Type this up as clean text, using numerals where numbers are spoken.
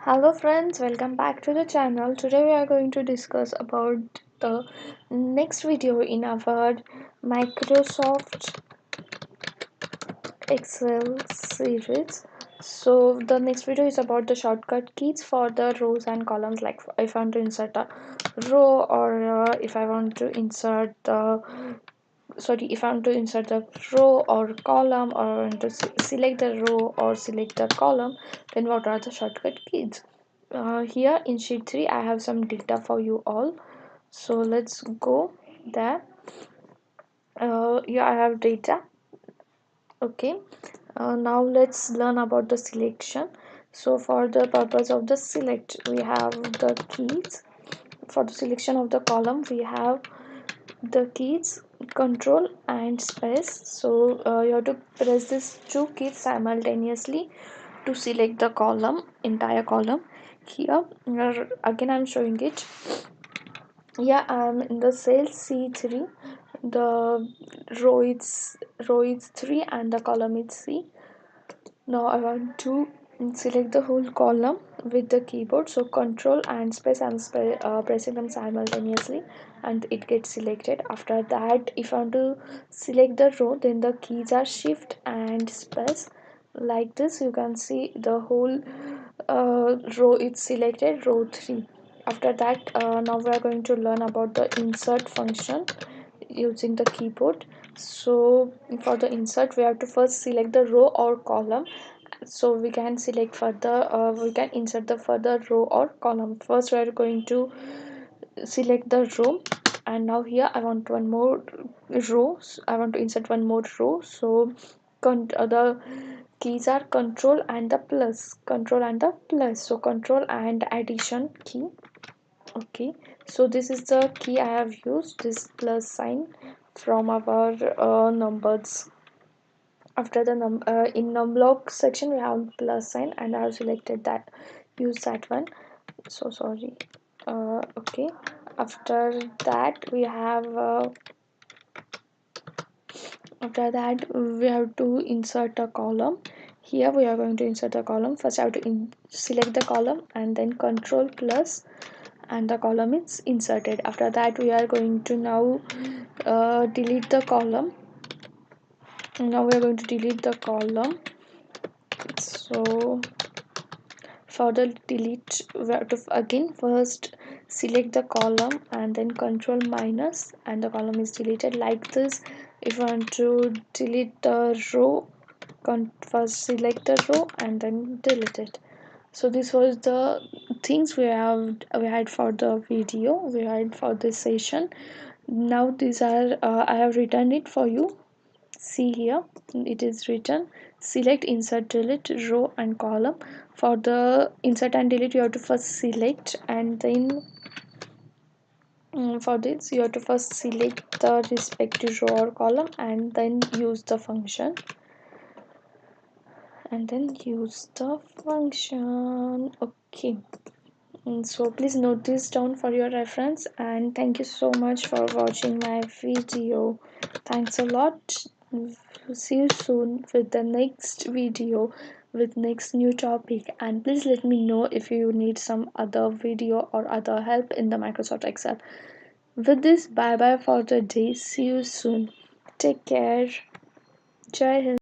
Hello friends, welcome back to the channel. Today we are going to discuss about the next video in our Microsoft Excel series. So the next video is about the shortcut keys for the rows and columns, like if I want to insert a row, or if I want to insert the if I want to insert the row or column, or I want to select the row or select the column, then what are the shortcut keys? Here in sheet 3 I have some data for you all, so let's go there. Here I have data. Okay, now let's learn about the selection. So for the purpose of the select, we have the keys. For the selection of the column, we have the keys control and space. So you have to press these two keys simultaneously to select the column, entire column. Here again I'm showing it. Yeah, I'm in the cell C3. The row is 3 and the column is C. Now I want to select the whole column with the keyboard. So control and space, I'm pressing them simultaneously and it gets selected. After that, if I want to select the row, then the keys are shift and space. Like this, you can see the whole row is selected, row 3. After that, now we are going to learn about the insert function using the keyboard. So for the insert, we have to first select the row or column, so we can select further, we can insert the further row or column. First we are going to select the row, and now here I want one more row. I want to insert one more row. So the keys are control and the plus, control and the plus. So control and addition key. Okay, so this is the key I have used, this plus sign from our numbers. After the in numlock section we have plus sign, and I have selected that, use that one. So sorry. Okay, after that we have after that we have to insert a column. Here we are going to insert a column. First I have to select the column and then control plus, and the column is inserted. After that we are going to now delete the column. Now we are going to delete the column. So for the delete, we have to again first select the column and then control minus, and the column is deleted. Like this, if you want to delete the row, first select the row and then delete it. So this was the things we had for the video, we had for this session. Now these are I have written it for you. See here, it is written select, insert, delete row and column. For the insert and delete, you have to first select, and then for this you have to first select the respective row or column and then use the function, okay. So please note this down for your reference, and thank you so much for watching my video. Thanks a lot. See you soon with the next video with next new topic, and please let me know if you need some other video or other help in the Microsoft Excel. With this, bye bye for the day. See you soon. Take care. Jai Hind.